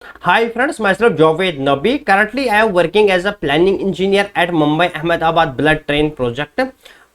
Hi friends, myself Javed Nabi. Currently I am working as a planning engineer at Mumbai Ahmedabad Bullet Train Project.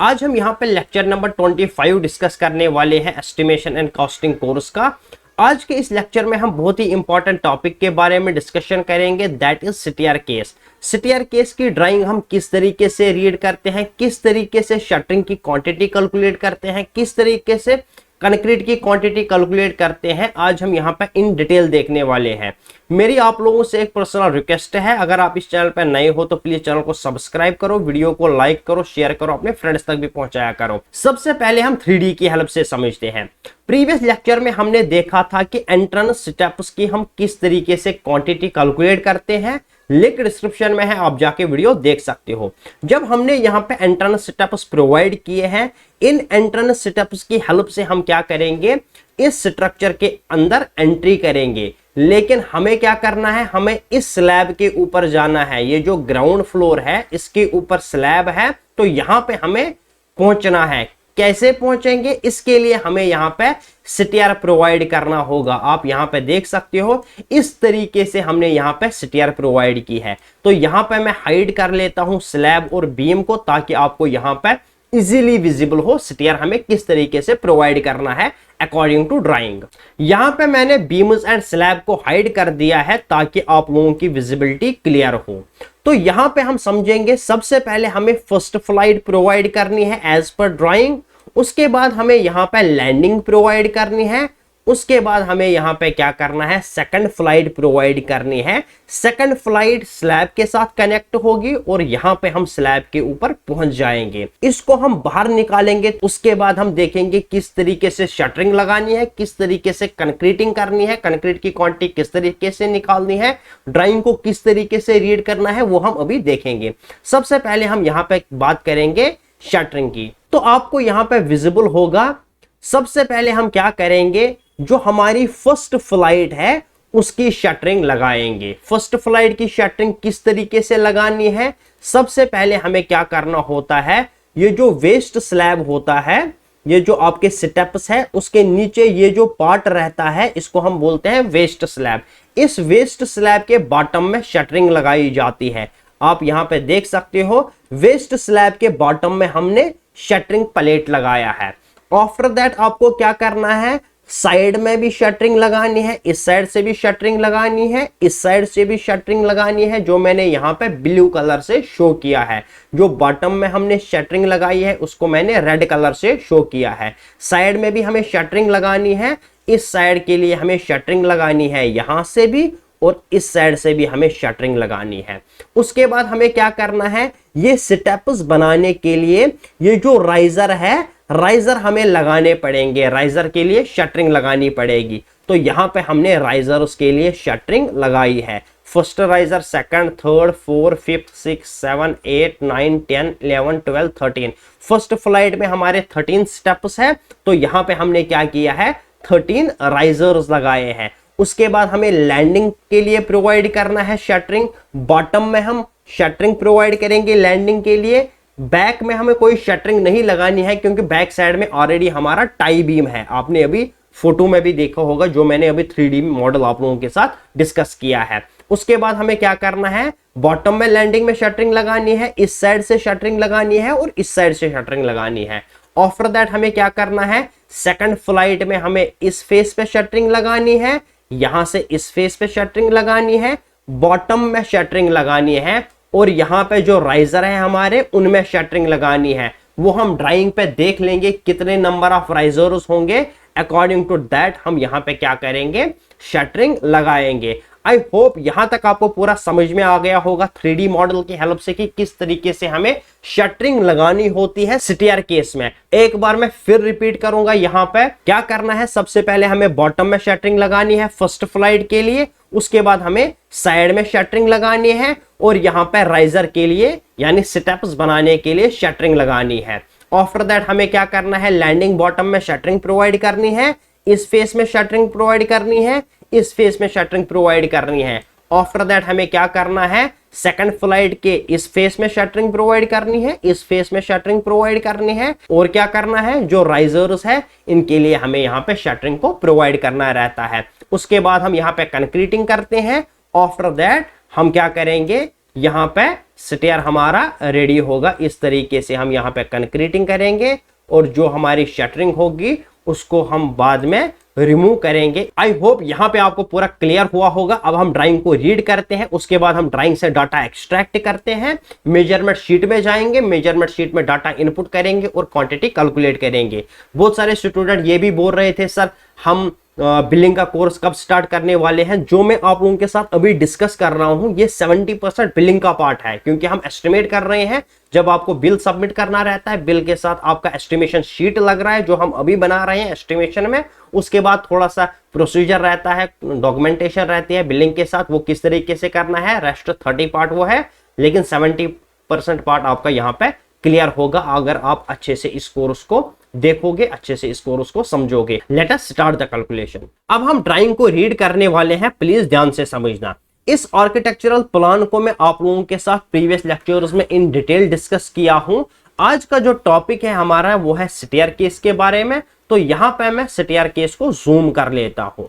आज हम यहाँ पे lecture number 25 discuss करने वाले हैं estimation and costing course का। आज के इस लेक्चर में हम बहुत ही इंपॉर्टेंट टॉपिक के बारे में डिस्कशन करेंगे, that is CTR case. CTR case की ड्राइंग हम किस तरीके से रीड करते हैं, किस तरीके से शटरिंग की क्वांटिटी कैलकुलेट करते हैं, किस तरीके से कंक्रीट की क्वांटिटी कैलकुलेट करते हैं, आज हम यहाँ पे इन डिटेल देखने वाले हैं। मेरी आप लोगों से एक पर्सनल रिक्वेस्ट है, अगर आप इस चैनल पर नए हो तो प्लीज चैनल को सब्सक्राइब करो, वीडियो को लाइक करो, शेयर करो, अपने फ्रेंड्स तक भी पहुंचाया करो। सबसे पहले हम 3D की हेल्प से समझते हैं। प्रीवियस लेक्चर में हमने देखा था कि एंट्रेंस स्टेप्स की हम किस तरीके से क्वांटिटी कैलकुलेट करते हैं, लिंक डिस्क्रिप्शन में है, आप जाके वीडियो देख सकते हो। जब हमने यहाँ पे एंट्रेंस स्टेप्स प्रोवाइड किए हैं, इन एंट्रेंस स्टेप्स की हेल्प से हम क्या करेंगे, इस स्ट्रक्चर के अंदर एंट्री करेंगे। लेकिन हमें क्या करना है, हमें इस स्लैब के ऊपर जाना है। ये जो ग्राउंड फ्लोर है इसके ऊपर स्लैब है, तो यहां पे हमें पहुंचना है। कैसे पहुंचेंगे, इसके लिए हमें यहां पे सीटीआर प्रोवाइड करना होगा। आप यहां पे देख सकते हो इस तरीके से हमने यहां पे सीटीआर प्रोवाइड की है। तो यहां पे मैं हाइड कर लेता हूं स्लैब और बीम को, ताकि आपको यहां पे इजीली विजिबल हो सीटीआर हमें किस तरीके से प्रोवाइड करना है अकॉर्डिंग टू ड्राइंग। यहां पे मैंने बीम्स एंड स्लैब को हाइड कर दिया है ताकि आप लोगों की विजिबिलिटी क्लियर हो। तो यहां पे हम समझेंगे, सबसे पहले हमें फर्स्ट फ्लाइट प्रोवाइड करनी है एज पर ड्राइंग, उसके बाद हमें यहां पे लैंडिंग प्रोवाइड करनी है, उसके बाद हमें यहां पे क्या करना है, सेकंड फ्लाइट प्रोवाइड करनी है। सेकंड फ्लाइट स्लैब के साथ कनेक्ट होगी और यहां पे हम स्लैब के ऊपर पहुंच जाएंगे। इसको हम बाहर निकालेंगे, उसके बाद हम देखेंगे किस तरीके से शटरिंग लगानी है, किस तरीके से कंक्रीटिंग करनी है, कंक्रीट की क्वांटिटी किस तरीके से निकालनी है, ड्राइंग को किस तरीके से रीड करना है, वो हम अभी देखेंगे। सबसे पहले हम यहां पे बात करेंगे शटरिंग की। तो आपको यहां पे विजिबल होगा, सबसे पहले हम क्या करेंगे, जो हमारी फर्स्ट फ्लाइट है उसकी शटरिंग लगाएंगे। फर्स्ट फ्लाइट की शटरिंग किस तरीके से लगानी है, सबसे पहले हमें क्या करना होता है, ये जो वेस्ट स्लैब होता है, ये जो आपके स्टेप्स है उसके नीचे ये जो पार्ट रहता है, इसको हम बोलते हैं वेस्ट स्लैब। इस वेस्ट स्लैब के बॉटम में शटरिंग लगाई जाती है। आप यहां पे देख सकते हो वेस्ट स्लैब के बॉटम में हमने शटरिंग प्लेट लगाया है। आफ्टर दैट आपको क्या करना है, साइड में भी शटरिंग लगानी है, इस साइड से भी शटरिंग लगानी है, इस साइड से भी शटरिंग लगानी है, जो मैंने यहां पे ब्लू कलर से शो किया है। जो बॉटम में हमने शटरिंग लगाई है उसको मैंने रेड कलर से शो किया है। साइड में भी हमें शटरिंग लगानी है, इस साइड के लिए हमें शटरिंग लगानी है यहां से भी, और इस साइड से भी हमें शटरिंग लगानी है। उसके बाद हमें क्या करना है, ये स्टेप्स बनाने के लिए ये जो राइजर है, राइजर हमें लगाने पड़ेंगे। राइजर के लिए शटरिंग लगानी पड़ेगी, तो यहां पे हमने राइजर्स के लिए शटरिंग लगाई है। First riser, second, third, fourth, fifth, 6, 7, 8, 9, 10, 11, 12, 13। First flight में हमारे 13 स्टेप्स है, तो यहां पे हमने क्या किया है, 13 राइजर्स लगाए हैं। उसके बाद हमें लैंडिंग के लिए प्रोवाइड करना है शटरिंग। बॉटम में हम शटरिंग प्रोवाइड करेंगे लैंडिंग के लिए। बैक में हमें कोई शटरिंग नहीं लगानी है, क्योंकि बैक साइड में ऑलरेडी हमारा टाई बीम है। आपने अभी फोटो में भी देखा होगा, जो मैंने अभी 3D मॉडल आप लोगों के साथ डिस्कस किया है। उसके बाद हमें क्या करना है, बॉटम में लैंडिंग में शटरिंग लगानी है, इस साइड से शटरिंग लगानी है और इस साइड से शटरिंग लगानी है। आफ्टर दैट हमें क्या करना है, सेकंड फ्लाइट में हमें इस फेस पे शटरिंग लगानी है, यहां से इस फेस पे शटरिंग लगानी है, बॉटम में शटरिंग लगानी है, और यहां पे जो राइजर है हमारे उनमें शटरिंग लगानी है। वो हम ड्राइंग पे देख लेंगे कितने नंबर ऑफ राइजर्स होंगे, अकॉर्डिंग टू दैट हम यहां पे क्या करेंगे, शटरिंग लगाएंगे। आई होप यहां तक आपको पूरा समझ में आ गया होगा 3D मॉडल की हेल्प से कि किस तरीके से हमें शटरिंग लगानी होती है सीटीआर केस में। एक बार मैं फिर रिपीट करूंगा, यहां पे क्या करना है, सबसे पहले हमें बॉटम में शटरिंग लगानी है फर्स्ट फ्लाइट के लिए, उसके बाद हमें साइड में शटरिंग लगानी है, और यहां पे राइजर के लिए यानी स्टेप्स बनाने के लिए शटरिंग लगानी है। आफ्टर दैट हमें क्या करना है, लैंडिंग बॉटम में शटरिंग प्रोवाइड करनी है, इस फेस में शटरिंग प्रोवाइड करनी है, इस फेस में शटरिंग प्रोवाइड करनी है। आफ्टर दैट हमें क्या करना है, सेकंड फ्लाइट के इस फेस में शटरिंग प्रोवाइड करनी है, इस फेस में शटरिंग प्रोवाइड करनी है, और क्या करना है, जो राइजर्स है इनके लिए हमें यहाँ पे शटरिंग को प्रोवाइड करना रहता है। उसके बाद हम यहाँ पे कंक्रीटिंग करते हैं। आफ्टर दैट हम क्या करेंगे, यहाँ पे स्टेयर हमारा रेडी होगा। इस तरीके से हम यहाँ पे कंक्रीटिंग करेंगे और जो हमारी शटरिंग होगी उसको हम बाद में रिमूव करेंगे। आई होप यहाँ पे आपको पूरा क्लियर हुआ होगा। अब हम ड्राइंग को रीड करते हैं, उसके बाद हम ड्राइंग से डाटा एक्सट्रैक्ट करते हैं, मेजरमेंट शीट में जाएंगे, मेजरमेंट शीट में डाटा इनपुट करेंगे और क्वांटिटी कैलकुलेट करेंगे। बहुत सारे स्टूडेंट ये भी बोल रहे थे सर हम बिलिंग का कोर्स कब स्टार्ट करने वाले हैं। जो मैं आप लोगों के साथ अभी डिस्कस कर रहा हूं ये 70% बिलिंग का पार्ट है, क्योंकि हम एस्टिमेट कर रहे हैं। जब आपको बिल सबमिट करना रहता है, बिल के साथ आपका एस्टिमेशन शीट लग रहा है जो हम अभी बना रहे हैं एस्टिमेशन में। उसके बाद थोड़ा सा प्रोसीजर रहता है, डॉक्यूमेंटेशन रहती है बिलिंग के साथ, वो किस तरीके से करना है। रेस्ट 30 पार्ट वो है, लेकिन 70% पार्ट आपका यहाँ पे क्लियर होगा अगर आप अच्छे से इस कोर्स को देखोगे, अच्छे से इस कोर्स को समझोगे। Let us start the calculation. अब हम ड्राइंग को रीड करने वाले हैं, प्लीज ध्यान से समझना। इस आर्किटेक्चरल प्लान को मैं आप लोगों के साथ प्रीवियस लेक्चर्स में इन डिटेल डिस्कस किया हूं। आज का जो टॉपिक है हमारा वो है स्टेयरकेस के बारे में। तो यहां पे मैं स्टेयरकेस को जूम कर लेता हूं।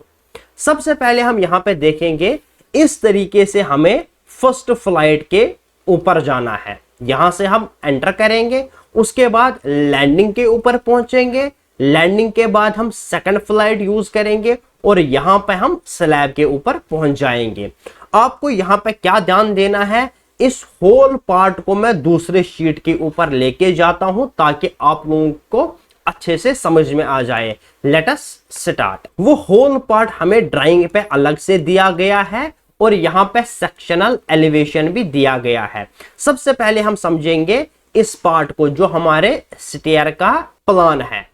सबसे पहले हम यहां पे देखेंगे, इस तरीके से हमें फर्स्ट फ्लाइट के ऊपर जाना है। यहां से हम एंटर करेंगे, उसके बाद लैंडिंग के ऊपर पहुंचेंगे, लैंडिंग के बाद हम सेकंड फ्लाइट यूज करेंगे और यहां पे हम स्लैब के ऊपर पहुंच जाएंगे। आपको यहां पे क्या ध्यान देना है, इस होल पार्ट को मैं दूसरे शीट के ऊपर लेके जाता हूं ताकि आप लोगों को अच्छे से समझ में आ जाए। Let us start. वो होल पार्ट हमें ड्राइंग पे अलग से दिया गया है और यहां पे सेक्शनल एलिवेशन भी दिया गया है। सबसे पहले हम समझेंगे इस पार्ट को जो हमारे स्टेयर का प्लान है।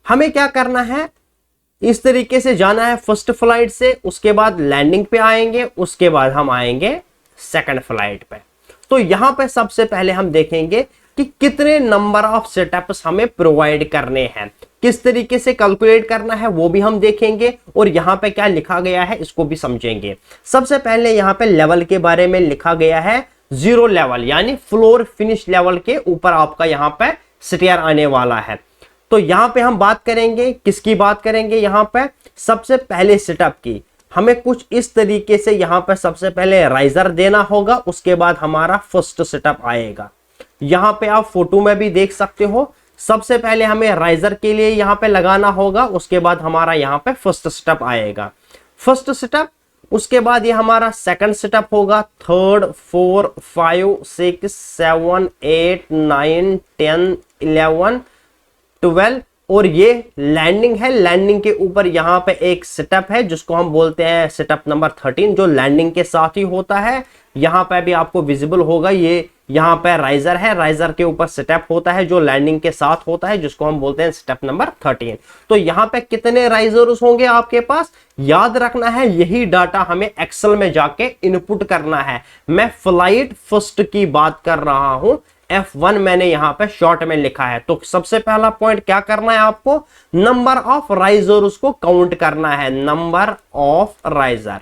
हमें क्या करना है, इस तरीके से जाना है फर्स्ट फ्लाइट से, उसके बाद लैंडिंग पे आएंगे, उसके बाद हम आएंगे सेकंड फ्लाइट पे। तो यहां पे सबसे पहले हम देखेंगे कि कितने नंबर ऑफ सेटअप्स हमें प्रोवाइड करने हैं, किस तरीके से कैलकुलेट करना है वो भी हम देखेंगे और यहां पे क्या लिखा गया है इसको भी समझेंगे। सबसे पहले यहां पे लेवल के बारे में लिखा गया है 0 लेवल, यानी फ्लोर फिनिश लेवल के ऊपर आपका यहां पे स्टेयर आने वाला है। तो यहां पे हम बात करेंगे, किसकी बात करेंगे, यहां पे सबसे पहले सेटअप की। हमें कुछ इस तरीके से यहां पे सबसे पहले राइजर देना होगा, उसके बाद हमारा फर्स्ट सेटअप आएगा। यहां पे आप फोटो में भी देख सकते हो, सबसे पहले हमें राइजर के लिए यहां पे लगाना होगा, उसके बाद हमारा यहां पे फर्स्ट सेटअप आएगा। फर्स्ट सेटअप, उसके बाद ये हमारा सेकंड सेटअप होगा, थर्ड, 4, 5, 6, 7, 8, 9, 10, 11, 12 और ये लैंडिंग है। लैंडिंग के ऊपर यहाँ पे एक सेटअप है जिसको हम बोलते हैं सेटअप नंबर 13, जो लैंडिंग के साथ ही होता है। यहाँ पे भी आपको विजिबल होगा, ये यहाँ पे राइजर है, राइजर के ऊपर सेटअप होता है जो लैंडिंग के साथ होता है, जिसको हम बोलते हैं सेटअप नंबर 13। तो यहाँ पे कितने राइजर्स होंगे आपके पास, याद रखना है, यही डाटा हमें एक्सेल में जाके इनपुट करना है। मैं फ्लाइट फर्स्ट की बात कर रहा हूं, F1 मैंने यहां पे शॉर्ट में लिखा है। तो सबसे पहला पॉइंट क्या करना है आपको, नंबर ऑफ राइजर्स को काउंट करना है। नंबर ऑफ राइजर,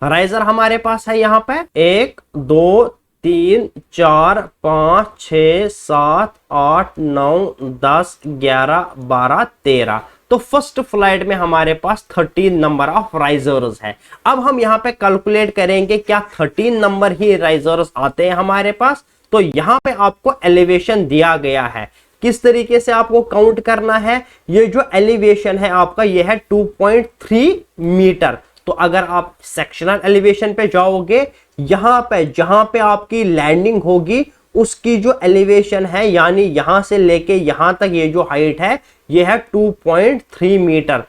राइजर हमारे पास है यहां पे 1, 2, 3, 4, 5, 6, 7, 8, 9, 10, 11, 12, 13। तो फर्स्ट फ्लाइट में हमारे पास 13 नंबर ऑफ राइजर्स है। अब हम यहाँ पे कैलकुलेट करेंगे क्या 13 नंबर ही राइजर्स आते हैं हमारे पास। तो यहाँ पे आपको एलिवेशन दिया गया है, किस तरीके से आपको काउंट करना है। ये जो एलिवेशन है आपका ये है 2.3 मीटर। तो अगर आप सेक्शनल एलिवेशन पे जाओगे, यहां पे जहां पे आपकी लैंडिंग होगी उसकी जो एलिवेशन है, यानी यहां से लेके यहां तक ये जो हाइट है ये है 2.3 मीटर।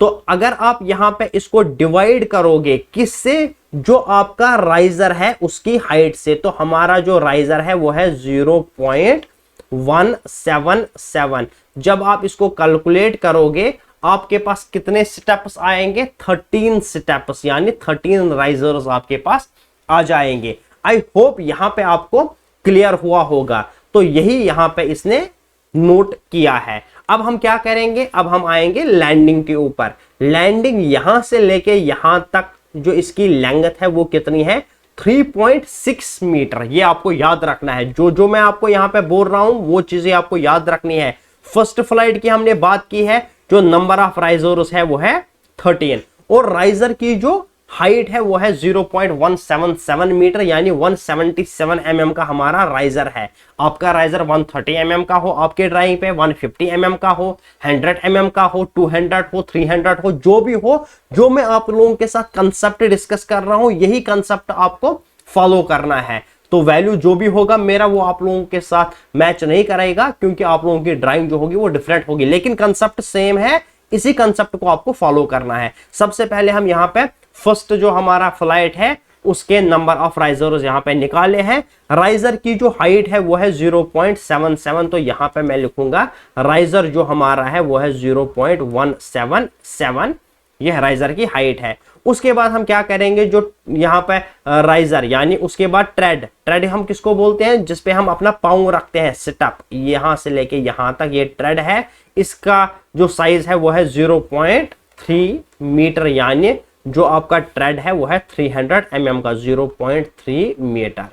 तो अगर आप यहां पे इसको डिवाइड करोगे किससे, जो आपका राइजर है उसकी हाइट से, तो हमारा जो राइजर है वो है 0.177। जब आप इसको कैलकुलेट करोगे आपके पास कितने स्टेप्स आएंगे, 13 स्टेप्स, यानी 13 राइजर्स आपके पास आ जाएंगे। आई होप यहां पे आपको क्लियर हुआ होगा। तो यही यहां पे इसने नोट किया है। अब हम क्या करेंगे, अब हम आएंगे लैंडिंग के ऊपर। लैंडिंग यहां से लेके यहां तक जो इसकी लेंथ है वो कितनी है, 3.6 मीटर। ये आपको याद रखना है, जो मैं आपको यहां पे बोल रहा हूं वो चीजें आपको याद रखनी है। फर्स्ट फ्लाइट की हमने बात की है, जो नंबर ऑफ राइजर्स है वो है 113 और राइजर की जो हाइट है वो है 0.177 मीटर यानी 177 mm का हमारा राइजर है। आपका राइजर 130 mm का हो, आपके ड्राइंग पे 150 mm का हो, 100 mm का हो, 200 हो, 300 हो, जो भी हो, जो मैं आप लोगों के साथ कंसेप्ट डिस्कस कर रहा हूं यही कंसेप्ट आपको फॉलो करना है। तो वैल्यू जो भी होगा मेरा वो आप लोगों के साथ मैच नहीं करेगा क्योंकि आप लोगों की ड्राइंग जो होगी वो डिफरेंट होगी, लेकिन कंसेप्ट सेम है। इसी कंसेप्ट को आपको फॉलो करना है। सबसे पहले हम यहाँ पे फर्स्ट जो हमारा फ्लाइट है उसके नंबर ऑफ राइजर्स यहाँ पे निकाले हैं। राइजर की जो हाइट है वो है 0.77, तो यहाँ पे मैं लिखूंगा राइजर जो हमारा है वो है 0.177, यह राइजर की हाइट है। उसके बाद हम क्या करेंगे, जो यहाँ पे राइजर यानी उसके बाद ट्रेड हम किसको बोलते हैं, जिसपे हम अपना पाँव रखते हैं, सिटअप, यहां से लेके यहां तक ये ट्रेड है। इसका जो साइज है वो है 0.3 मीटर यानी जो आपका ट्रेड है वो है 300 mm का, 0.3 मीटर।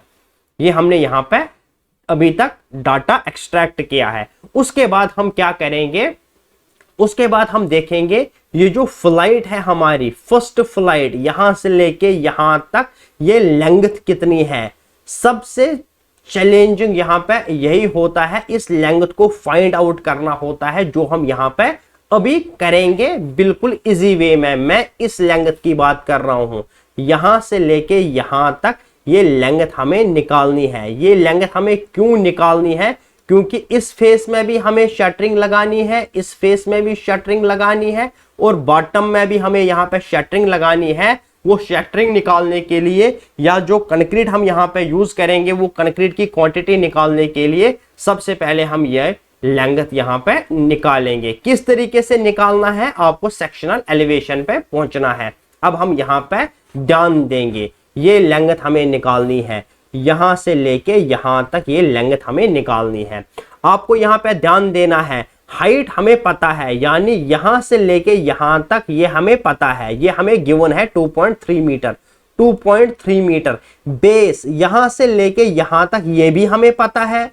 ये हमने यहां पे अभी तक डाटा एक्सट्रैक्ट किया है। उसके बाद हम क्या करेंगे, उसके बाद हम देखेंगे ये जो फ्लाइट है हमारी फर्स्ट फ्लाइट यहां से लेके यहां तक ये लेंथ कितनी है। सबसे चैलेंजिंग यहां पे यही होता है, इस लेंथ को फाइंड आउट करना होता है, जो हम यहां पे अभी करेंगे बिल्कुल इजी वे में। मैं इस लेंथ की बात कर रहा हूं, यहां से लेके यहां तक ये लेंथ हमें निकालनी है। ये लेंथ हमें क्यों निकालनी है, क्योंकि इस फेस में भी हमें शटरिंग लगानी है, इस फेस में भी शटरिंग लगानी है और बॉटम में भी हमें यहाँ पे शटरिंग लगानी है। वो शटरिंग निकालने के लिए या जो कंक्रीट हम यहाँ पे यूज करेंगे वो कंक्रीट की क्वांटिटी निकालने के लिए सबसे पहले हम ये लेंथ यहाँ पे निकालेंगे। किस तरीके से निकालना है, आपको सेक्शनल एलिवेशन पे पहुंचना है। अब हम यहाँ पे ध्यान देंगे, ये लेंथ हमें निकालनी है, यहां से लेके यहां तक ये लेंथ हमें निकालनी है। आपको यहां पे ध्यान देना है, हाइट हमें पता है यानी यहां से लेके यहां तक ये हमें पता है, ये हमें गिवन है 2.3 मीटर, 2.3 मीटर। बेस यहां से लेके यहां तक ये भी हमें पता है।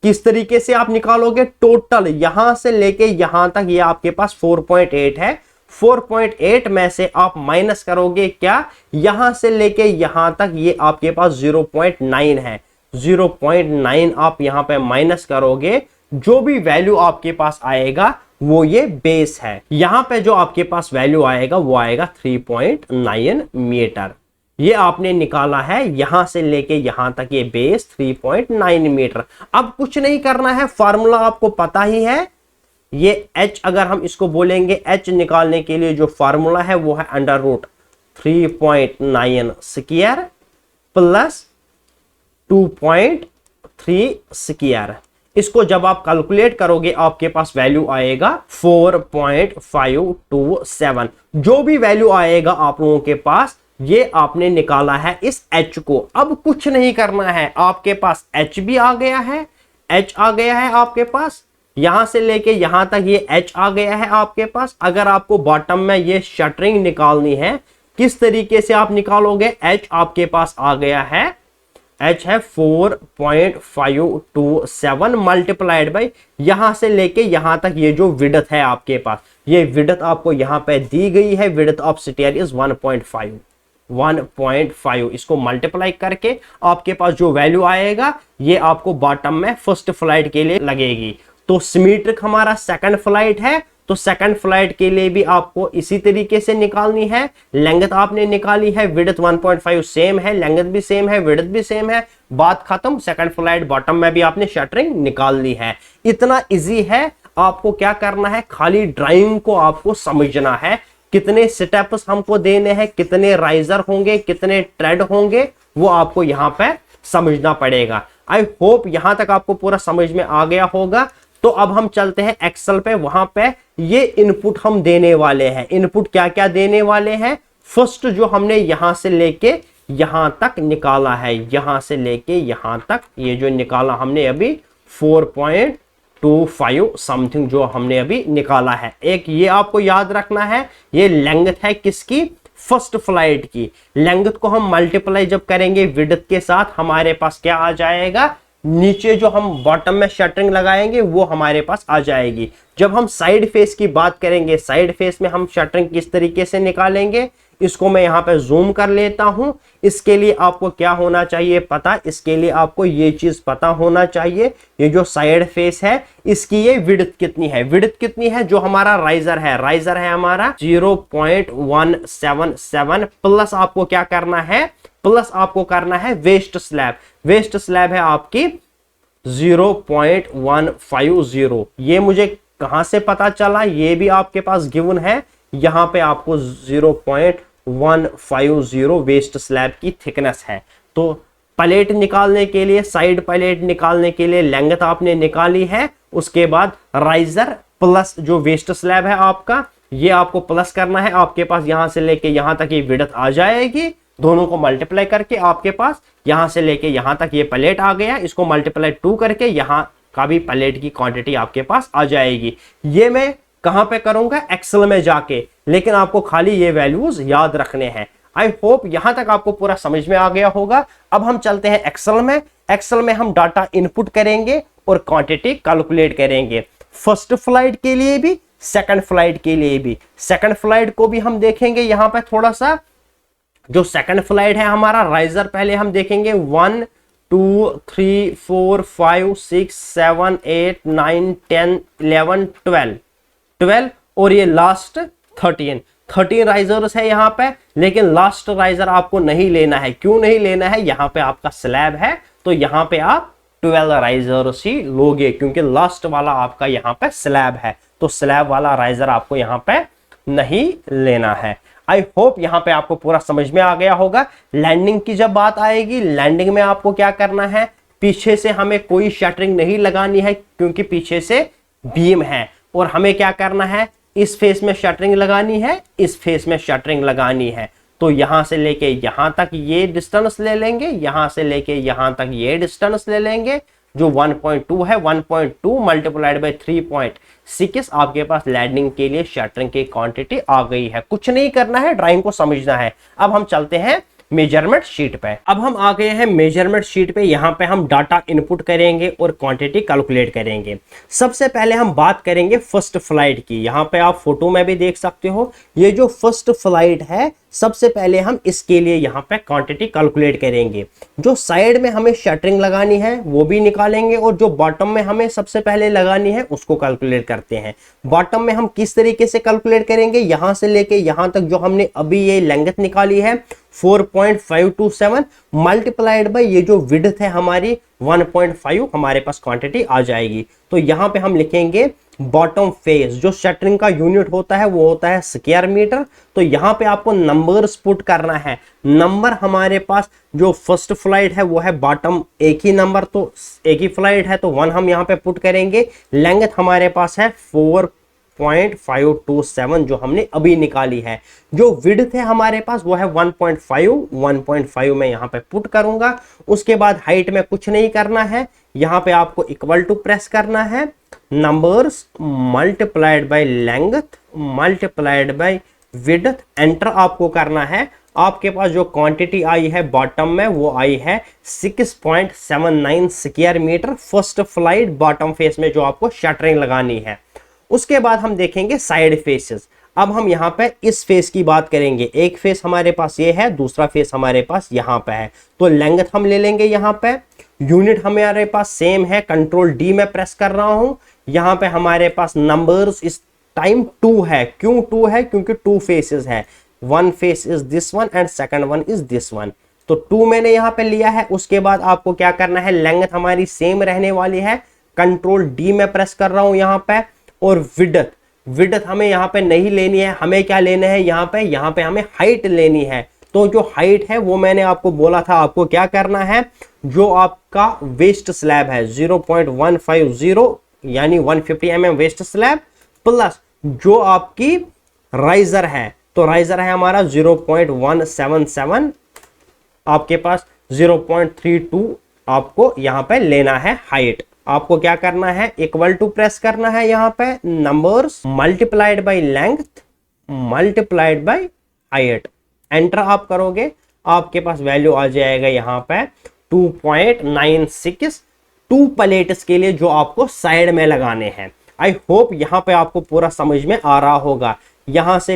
किस तरीके से आप निकालोगे, टोटल यहां से लेके यहां तक ये आपके पास 4.8 है। 4.8 में से आप माइनस करोगे क्या, यहां से लेके यहां तक ये आपके पास 0.9 है। 0.9 आप यहां पे माइनस करोगे, जो भी वैल्यू आपके पास आएगा वो ये बेस है। यहां पे जो आपके पास वैल्यू आएगा वो आएगा 3.9 मीटर। ये आपने निकाला है, यहां से लेके यहां तक ये बेस 3.9 मीटर। अब कुछ नहीं करना है, फार्मूला आपको पता ही है। ये h अगर हम इसको बोलेंगे, h निकालने के लिए जो फार्मूला है वो है √3.9 स्क्वायर प्लस 2.3 स्क्वायर। इसको जब आप कैलकुलेट करोगे आपके पास वैल्यू आएगा 4.527। जो भी वैल्यू आएगा आप लोगों के पास, ये आपने निकाला है इस h को। अब कुछ नहीं करना है, आपके पास h भी आ गया है, h आ गया है आपके पास, यहां से लेके यहां तक ये h आ गया है आपके पास। अगर आपको बॉटम में ये शटरिंग निकालनी है, किस तरीके से आप निकालोगे, h आपके पास आ गया है, h है 4.527 मल्टीप्लाइड बाई यहां से लेके यहां तक ये जो विड्थ है आपके पास, ये विड्थ आपको यहां पे दी गई है, विड्थ ऑफ स्टेयर इज 1.5। इसको मल्टीप्लाई करके आपके पास जो वैल्यू आएगा ये आपको बॉटम में फर्स्ट फ्लाइट के लिए लगेगी। तो सिमेट्रिक हमारा सेकंड फ्लाइट है, तो सेकंड फ्लाइट के लिए भी आपको इसी तरीके से निकालनी है। लेंथ आपने निकाली है, विड्थ 1.5 सेम है, लेंथ भी सेम है, विड्थ भी सेम है, बात खत्म। सेकंड फ्लाइट बॉटम में भी आपने शटरिंग निकाल ली है। इतना इजी है। आपको क्या करना है, खाली ड्राइंग को आपको समझना है, कितने स्टेप्स हमको देने हैं, कितने राइजर होंगे, कितने ट्रेड होंगे, वो आपको यहाँ पे समझना पड़ेगा। आई होप यहां तक आपको पूरा समझ में आ गया होगा। तो अब हम चलते हैं एक्सेल पे, वहां पे ये इनपुट हम देने वाले हैं। इनपुट क्या क्या देने वाले हैं, फर्स्ट जो हमने यहां से लेके यहां तक निकाला है, यहां से लेके यहां तक ये जो निकाला हमने अभी 4.25 समथिंग जो हमने अभी निकाला है। एक ये आपको याद रखना है, ये लेंथ है किसकी, फर्स्ट फ्लाइट की। लेंथ को हम मल्टीप्लाई जब करेंगे विड्थ के साथ, हमारे पास क्या आ जाएगा, नीचे जो हम बॉटम में शटरिंग लगाएंगे वो हमारे पास आ जाएगी। जब हम साइड फेस की बात करेंगे, साइड फेस में हम शटरिंग किस तरीके से निकालेंगे, इसको मैं यहाँ पे जूम कर लेता हूं। इसके लिए आपको क्या होना चाहिए पता, इसके लिए आपको ये चीज पता होना चाहिए, ये जो साइड फेस है इसकी ये विड्थ कितनी है, विड्थ कितनी है, जो हमारा राइजर है, राइजर है हमारा 0.177 प्लस आपको क्या करना है, प्लस आपको करना है वेस्ट स्लैब, वेस्ट स्लैब है आपकी 0.150। ये मुझे कहां से पता चला, ये भी आपके पास गिवन है, यहां पे आपको 0.150 वेस्ट स्लैब की थिकनेस है। तो प्लेट निकालने के लिए, साइड प्लेट निकालने के लिए लेंथ आपने निकाली है, उसके बाद राइजर प्लस जो वेस्ट स्लैब है आपका, ये आपको प्लस करना है। आपके पास यहां से लेके यहां तक ये विड्थ आ जाएगी, दोनों को मल्टीप्लाई करके आपके पास यहां से लेके यहां तक ये प्लेट आ गया, इसको मल्टीप्लाई 2 करके यहां का भी प्लेट की क्वांटिटी आपके पास आ जाएगी। ये मैं कहां पे करूंगा, एक्सेल में जाके, लेकिन आपको खाली ये वैल्यूज याद रखने हैं। आई होप यहां तक आपको पूरा समझ में आ गया होगा। अब हम चलते हैं एक्सेल में। एक्सेल में हम डाटा इनपुट करेंगे और क्वांटिटी कैलकुलेट करेंगे, फर्स्ट फ्लाइट के लिए भी, सेकंड फ्लाइट के लिए भी। सेकंड फ्लाइट को भी हम देखेंगे यहां पे थोड़ा सा। जो सेकंड फ्लाइट है हमारा राइजर, पहले हम देखेंगे 1 2 3 4 5 6 7 8 9 10 11 12 और ये लास्ट 13 राइजर्स है यहाँ पे। लेकिन लास्ट राइजर आपको नहीं लेना है, क्यों नहीं लेना है, यहाँ पे आपका स्लैब है तो यहाँ पे आप 12 राइजर्स ही लोगे, क्योंकि लास्ट वाला आपका यहाँ पे स्लैब है, तो स्लैब वाला राइजर आपको यहाँ पे नहीं लेना है। आई होप यहाँ पे आपको पूरा समझ में आ गया होगा। लैंडिंग की जब बात आएगी, लैंडिंग में आपको क्या करना है, पीछे से हमें कोई शटरिंग नहीं लगानी है, क्योंकि पीछे से बीम है, और हमें क्या करना है, इस फेस में शटरिंग लगानी है, इस फेस में शटरिंग लगानी है। तो यहां से लेके यहां तक ये डिस्टेंस ले लेंगे, यहां से लेके यहां तक ये डिस्टेंस ले लेंगे, जो 1.2 है, 1.2 मल्टीप्लाइड बाय 3.6 आपके पास लैंडिंग के लिए शटरिंग की क्वांटिटी आ गई है। कुछ नहीं करना है, ड्राइंग को समझना है। अब हम चलते हैं मेजरमेंट शीट पे। अब हम आ गए हैं मेजरमेंट शीट पे, यहाँ पे हम डाटा इनपुट करेंगे और क्वांटिटी कैलकुलेट करेंगे। सबसे पहले हम बात करेंगे फर्स्ट फ्लाइट की। यहाँ पे आप फोटो में भी देख सकते हो, ये जो फर्स्ट फ्लाइट है, सबसे पहले हम इसके लिए यहाँ पे क्वांटिटी कैलकुलेट करेंगे। जो साइड में हमें शटरिंग लगानी है वो भी निकालेंगे, और जो बॉटम में हमें सबसे पहले लगानी है उसको कैलकुलेट करते हैं। बॉटम में हम किस तरीके से कैलकुलेट करेंगे, यहां से लेके यहां तक जो हमने अभी ये लेंथ निकाली है 4.527 मल्टीप्लाइड बाय ये जो विड्थ है हमारी 1.5, हमारे पास क्वांटिटी आ जाएगी। तो यहां पे हम लिखेंगे बॉटम फेस, जो शटरिंग का यूनिट होता है वो होता है स्क्वायर मीटर। तो यहां पे आपको नंबर्स पुट करना है। नंबर हमारे पास जो फर्स्ट फ्लाइट है वो है बॉटम, एक ही नंबर, तो एक ही फ्लाइट है तो 1 हम यहां पे पुट करेंगे। लेंथ हमारे पास है 4.527 जो हमने अभी निकाली है। जो विड्थ है हमारे पास वो है 1.5 में यहाँ पे पुट करूंगा। उसके बाद हाइट में कुछ नहीं करना है, यहाँ पे आपको इक्वल टू प्रेस करना है, numbers multiplied by length multiplied by width, enter आपको करना है। आपके पास जो क्वांटिटी आई है बॉटम में वो आई है 6.79 square metre first flight bottom face में जो आपको शटरिंग लगानी है। उसके बाद हम देखेंगे साइड फेसेस। अब हम यहाँ पे इस फेस की बात करेंगे। एक फेस हमारे पास ये है, दूसरा फेस हमारे पास यहाँ पे है। तो लेंथ हम ले लेंगे, यहाँ पे यूनिट हमारे पास सेम है, कंट्रोल डी में प्रेस कर रहा हूं। यहाँ पे हमारे पास नंबर्स इस टाइम 2 है। क्यों 2 है, क्योंकि 2 फेसेस है, one face is this one and second one is this one. तो 2 मैंने यहाँ पे लिया है। उसके बाद आपको क्या करना है, लेंथ हमारी सेम रहने वाली है, कंट्रोल डी में प्रेस कर रहा हूं यहाँ पे। और विड्थ हमें यहाँ पे नहीं लेनी है, हमें क्या लेना है, यहाँ पे हमें हाइट लेनी है। तो जो हाइट है वो मैंने आपको बोला था, आपको क्या करना है, जो आपका वेस्ट स्लैब है 0.150 यानी 150 mm वेस्ट स्लैब प्लस जो आपकी राइजर है, तो राइजर है हमारा 0.177, आपके पास 0.32 आपको यहाँ पे लेना है हाइट। आपको क्या करना है, इक्वल टू प्रेस करना है, यहाँ पे numbers multiplied by length multiplied by height, enter आप करोगे, आपके पास वैल्यू आ जाएगा यहाँ पे 2.96 2 प्लेट्स के लिए जो आपको साइड में लगाने हैं। आई होप यहां पे आपको पूरा समझ में आ रहा होगा। यहां से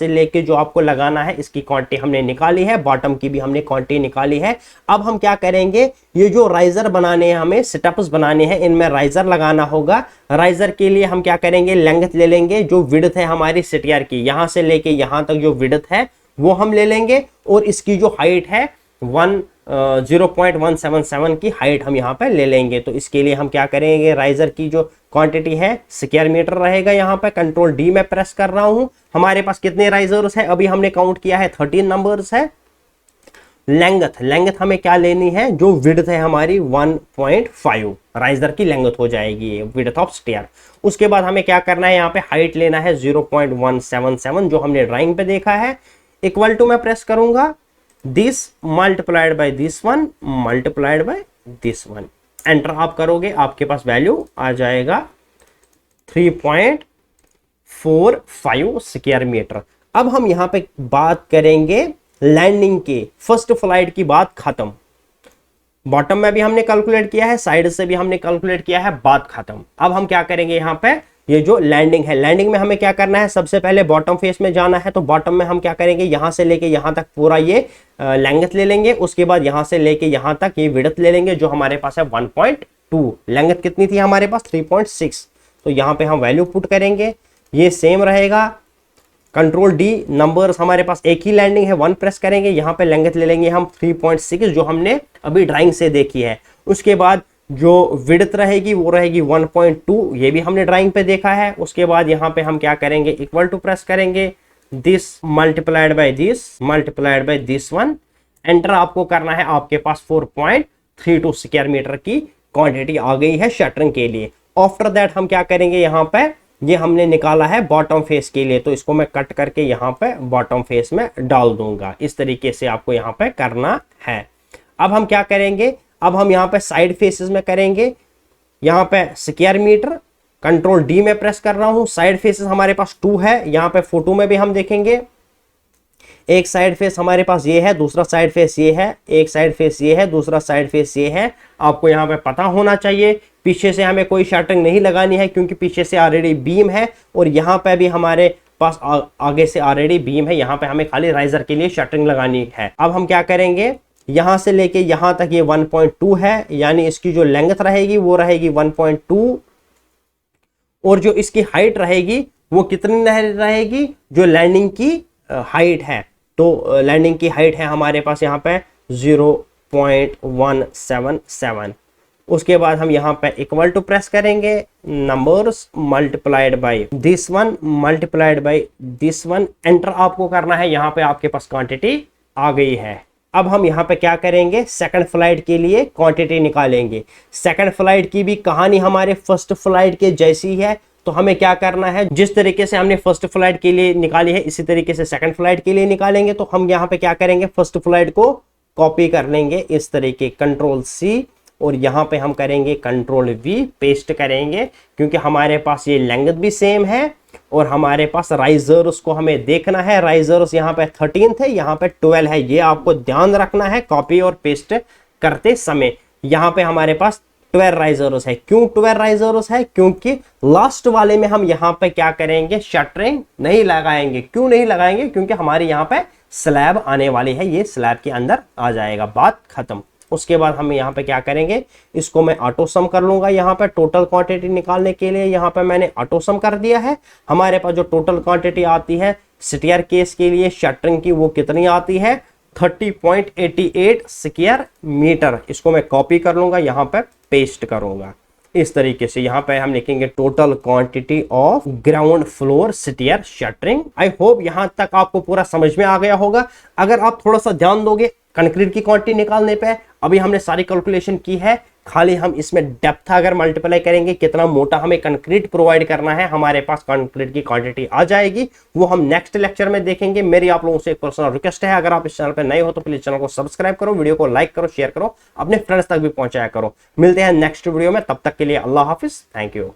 लेके जो आपको लगाना है इसकी क्वांटिटी हमने निकाली है, बॉटम की भी हमने क्वांटिटी निकाली है। अब हम क्या करेंगे, ये जो राइजर बनाने हैं, हमें सेटअप्स बनाने हैं, इनमें राइजर लगाना होगा। राइजर के लिए हम क्या करेंगे, लेंथ ले लेंगे, जो विड्थ है हमारी सीटीआर की, यहां से लेके यहां तक जो विड्थ है वो हम ले लेंगे, और इसकी जो हाइट है 0.177 की हाइट हम यहाँ पे ले लेंगे। तो इसके लिए हम क्या करेंगे, राइजर की जो क्वांटिटी है स्क्वायर मीटर रहेगा, यहाँ पे कंट्रोल डी में प्रेस कर रहा हूं। हमारे पास कितने राइजर्स है, अभी हमने काउंट किया है 13 नंबर्स है। लेंथ हमें क्या लेनी है, जो विड्थ है हमारी 1.5 राइजर की लेंथ हो जाएगी, विड्थ ऑफ स्टेयर। उसके बाद हमें क्या करना है, यहाँ पे हाइट लेना है 0.177 जो हमने ड्राइंग पे देखा है। इक्वल टू में प्रेस करूंगा, this multiplied by this one multiplied by this one. Enter आप करोगे, आपके पास वैल्यू आ जाएगा 3.45 स्क्वायर मीटर। अब हम यहां पे बात करेंगे लैंडिंग के, फर्स्ट फ्लाइट की बात खत्म। बॉटम में भी हमने कैलकुलेट किया है, साइड से भी हमने कैलकुलेट किया है, बात खत्म। अब हम क्या करेंगे, यहां पे ये जो लैंडिंग है, लैंडिंग में हमें क्या करना है, सबसे पहले बॉटम फेस में जाना है। तो बॉटम में हम क्या करेंगे, यहां से लेके यहां तक पूरा ये लेंथ ले लेंगे। उसके बाद यहां से लेके यहां तक ये विड्थ ले लेंगे, जो हमारे पास है 1.2। लेंथ कितनी थी हमारे पास, 3.6। तो यहां पे हम वैल्यू पुट करेंगे, ये सेम रहेगा। कंट्रोल डी, नंबर्स हमारे पास एक ही लैंडिंग है, 1 प्रेस करेंगे, यहां पे लेंथ ले लेंगे हम 3.6 जो हमने अभी ड्राइंग से देखी है। उसके बाद जो विड्थ रहेगी वो रहेगी 1.2, ये भी हमने ड्राइंग पे देखा है। उसके बाद यहाँ पे हम क्या करेंगे, इक्वल टू प्रेस करेंगे, this multiplied by this one. Enter आपको करना है, आपके पास 4.32 स्क्वायर मीटर की क्वांटिटी आ गई है शटरिंग के लिए। आफ्टर दैट हम क्या करेंगे, यहाँ पे ये हमने निकाला है बॉटम फेस के लिए, तो इसको मैं कट करके यहाँ पे बॉटम फेस में डाल दूंगा। इस तरीके से आपको यहाँ पे करना है। अब हम क्या करेंगे, अब हम यहाँ पे साइड फेसेस में करेंगे, यहाँ पे स्क्वायर मीटर, कंट्रोल डी में प्रेस कर रहा हूं। साइड फेसेस हमारे पास 2 है, यहाँ पे फोटो में भी हम देखेंगे। एक साइड फेस हमारे पास ये है, दूसरा साइड फेस ये है, एक साइड फेस ये है, दूसरा साइड फेस ये है। आपको यहाँ पे पता होना चाहिए, पीछे से हमें कोई शटरिंग नहीं लगानी है क्योंकि पीछे से ऑलरेडी बीम है, और यहाँ पे भी हमारे पास आगे से ऑलरेडी बीम है। यहाँ पे हमें खाली राइजर के लिए शटरिंग लगानी है। अब हम क्या करेंगे, यहां से लेके यहां तक ये 1.2 है, यानी इसकी जो लेंथ रहेगी वो रहेगी 1.2, और जो इसकी हाइट रहेगी वो कितनी रहेगी, जो लैंडिंग की हाइट है। तो लैंडिंग की हाइट है हमारे पास यहाँ पे 0.177। उसके बाद हम यहाँ पे इक्वल टू प्रेस करेंगे, numbers multiplied by this one multiplied by this one. Enter आपको करना है, यहाँ पे आपके पास क्वांटिटी आ गई है। अब हम यहाँ पे क्या करेंगे, सेकंड फ्लाइट के लिए क्वांटिटी निकालेंगे। सेकंड फ्लाइट की भी कहानी हमारे फर्स्ट फ्लाइट के जैसी है। तो हमें क्या करना है, जिस तरीके से हमने फर्स्ट फ्लाइट के लिए निकाली है इसी तरीके से सेकंड फ्लाइट के लिए निकालेंगे। तो हम यहाँ पे क्या करेंगे, फर्स्ट फ्लाइट को कॉपी कर लेंगे इस तरीके, कंट्रोल सी, और यहाँ पे हम करेंगे कंट्रोल वी, पेस्ट करेंगे, क्योंकि हमारे पास ये लेंथ भी सेम है और हमारे पास राइजर्स को हमें देखना है। राइजर्स यहाँ पे 13 थे, यहाँ पे 12 है, ये आपको ध्यान रखना है कॉपी और पेस्ट करते समय। यहाँ पे हमारे पास 12 राइजर्स है। क्यों 12 राइजर्स है, क्योंकि लास्ट वाले में हम यहाँ पे क्या करेंगे, शटरिंग नहीं लगाएंगे। क्यों नहीं लगाएंगे, क्योंकि हमारे यहाँ पे स्लैब आने वाली है, ये स्लैब के अंदर आ जाएगा, बात खत्म। उसके बाद हम यहाँ पे क्या करेंगे, इसको मैं ऑटो सम कर लूंगा। यहाँ पे टोटल क्वांटिटी निकालने के लिए यहाँ पे मैंने ऑटो सम कर दिया है। हमारे पास जो टोटल क्वांटिटी आती है स्टेयर केस के लिए शटरिंग की, वो कितनी आती है, 30.88 स्क्वायर मीटर। इसको मैं कॉपी कर लूंगा, यहाँ पे पेस्ट करूंगा इस तरीके से। यहाँ पे हम लिखेंगे total quantity of ground floor stair shuttering. I hope यहाँ तक आपको पूरा समझ में आ गया होगा। अगर आप थोड़ा सा ध्यान दोगे कंक्रीट की क्वांटिटी निकालने पे, अभी हमने सारी कैलकुलेशन की है, खाली हम इसमें डेप्थ अगर मल्टीप्लाई करेंगे, कितना मोटा हमें कंक्रीट प्रोवाइड करना है, हमारे पास कंक्रीट की क्वांटिटी आ जाएगी। वो हम नेक्स्ट लेक्चर में देखेंगे। मेरी आप लोगों से एक पर्सनल रिक्वेस्ट है, अगर आप इस चैनल पर नए हो तो प्लीज चैनल को सब्सक्राइब करो, वीडियो को लाइक करो, शेयर करो, अपने फ्रेंड्स तक भी पहुंचाया करो। मिलते हैं नेक्स्ट वीडियो में, तब तक के लिए अल्लाह हाफिज, थैंक यू।